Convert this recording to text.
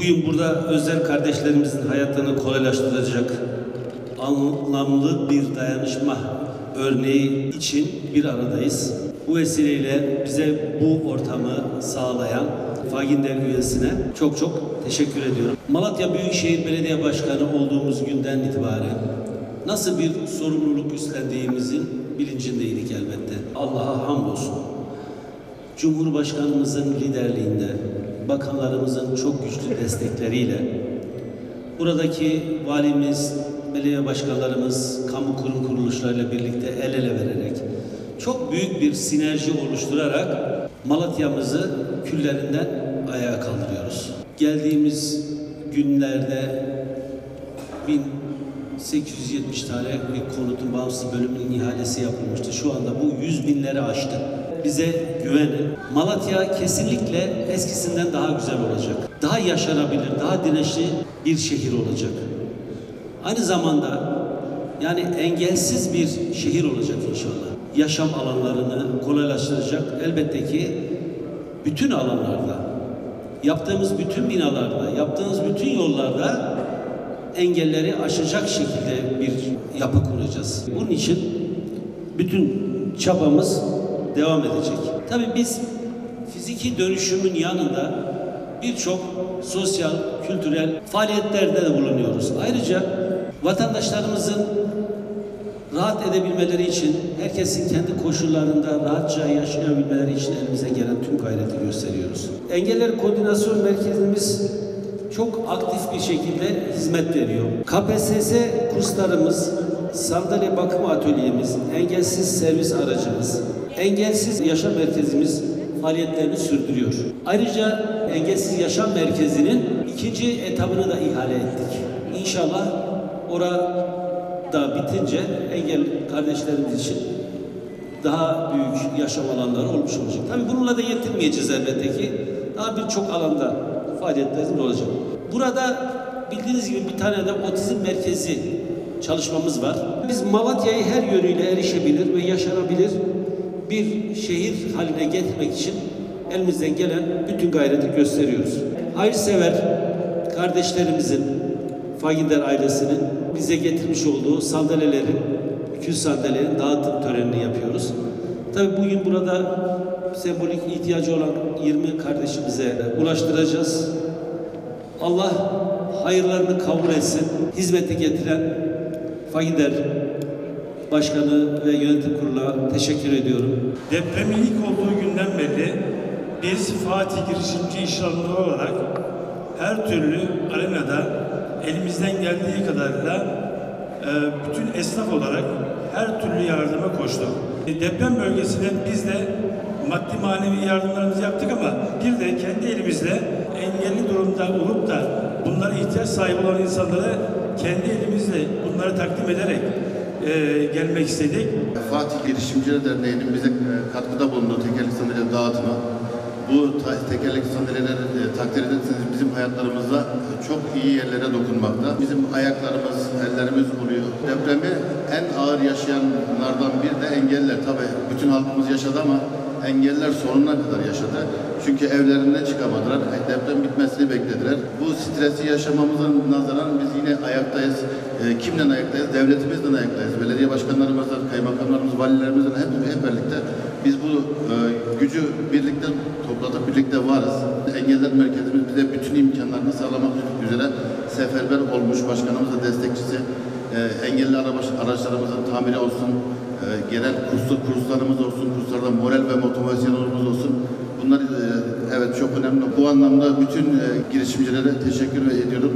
Bugün burada Özel kardeşlerimizin hayatlarını kolaylaştıracak anlamlı bir dayanışma örneği için bir aradayız. Bu vesileyle bize bu ortamı sağlayan Faginder üyesine çok teşekkür ediyorum. Malatya Büyükşehir Belediye Başkanı olduğumuz günden itibaren nasıl bir sorumluluk üstlendiğimizin bilincindeydik elbette. Allah'a hamdolsun. Cumhurbaşkanımızın liderliğinde, bakanlarımızın çok güçlü destekleriyle, buradaki valimiz, belediye başkanlarımız, kamu kurum kuruluşlarıyla birlikte el ele vererek, çok büyük bir sinerji oluşturarak Malatya'mızı küllerinden ayağa kaldırıyoruz. Geldiğimiz günlerde 1870 tane bir konutun bağımsız bölümünün ihalesi yapılmıştı. Şu anda bu 100 binleri aştı. Bize güvenin. Malatya kesinlikle eskisinden daha güzel olacak. Daha yaşanabilir, daha dirençli bir şehir olacak. Aynı zamanda yani engelsiz bir şehir olacak inşallah. Yaşam alanlarını kolaylaştıracak. Elbette ki bütün alanlarda, yaptığımız bütün binalarda, yaptığımız bütün yollarda engelleri aşacak şekilde bir yapı kuracağız. Bunun için bütün çabamız devam edecek. Tabii biz fiziki dönüşümün yanında birçok sosyal, kültürel faaliyetlerde de bulunuyoruz. Ayrıca vatandaşlarımızın rahat edebilmeleri için, herkesin kendi koşullarında rahatça yaşayabilmeleri için elimize gelen tüm gayreti gösteriyoruz. Engeller Koordinasyon Merkezimiz çok aktif bir şekilde hizmet veriyor. KPSS kurslarımız, sandalye bakım atölyemiz, engelsiz servis aracımız, engelsiz yaşam merkezimiz faaliyetlerini sürdürüyor. Ayrıca engelsiz yaşam merkezinin ikinci etabını da ihale ettik. İnşallah orada bitince engelli kardeşlerimiz için daha büyük yaşam alanları olmuş olacak. Tabii bununla da yetinmeyeceğiz elbette ki. Daha birçok alanda faaliyetlerimiz olacak. Burada bildiğiniz gibi bir tane de otizm merkezi çalışmamız var. Biz Malatya'yı her yönüyle erişebilir ve yaşanabilir bir şehir haline getirmek için elimizden gelen bütün gayreti gösteriyoruz. Hayırsever kardeşlerimizin, Faginder ailesinin bize getirmiş olduğu sandalyelerin, 200 sandalyelerin dağıtım törenini yapıyoruz. Tabii bugün burada sembolik ihtiyacı olan 20 kardeşimize ulaştıracağız. Allah hayırlarını kabul etsin. Hizmete getiren Faginder Başkanı ve Yönetim Kurulu'na teşekkür ediyorum. Depremin ilk olduğu günden beri biz Fatih Girişimci İş Adamları olarak her türlü arenada elimizden geldiği kadarıyla bütün esnaf olarak her türlü yardıma koştuk. Deprem bölgesinden biz de maddi manevi yardımlarımızı yaptık ama bir de kendi elimizle engelli durumda olup da bunlara ihtiyaç sahibi olan insanlara kendi elimizle bunları takdim ederek gelmek istedik. Fatih Girişimciler Derneği'nin bize katkıda bulunduğu tekerlekli sandalye dağıtımı, bu tekerlekli sandalyeleri takdir ederseniz bizim hayatlarımızda çok iyi yerlere dokunmakta. Bizim ayaklarımız, ellerimiz oluyor. Depremi en ağır yaşayanlardan biri de engelliler. Tabii bütün halkımız yaşadı ama engelliler sonuna kadar yaşadı. Çünkü evlerinden çıkamadılar. Deprem bitmesini beklediler. Bu stresi yaşamamızın nazaran biz yine ayaktayız. Kimden ayaktayız? Devletimizden ayaktayız. Belediye başkanlarımızla, kaymakamlarımız, valilerimizle hep birlikte biz bu gücü birlikte topladık, birlikte varız. Engeller Merkezimiz bize bütün imkanlarını sağlamak üzere seferber olmuş, başkanımız da destekçisi. Engelli araçlarımızın tamiri olsun, genel kurslarımız olsun, kurslarda moral ve motivasyonumuz olsun. Bunlar evet çok önemli. Bu anlamda bütün girişimcilere teşekkür ediyorum.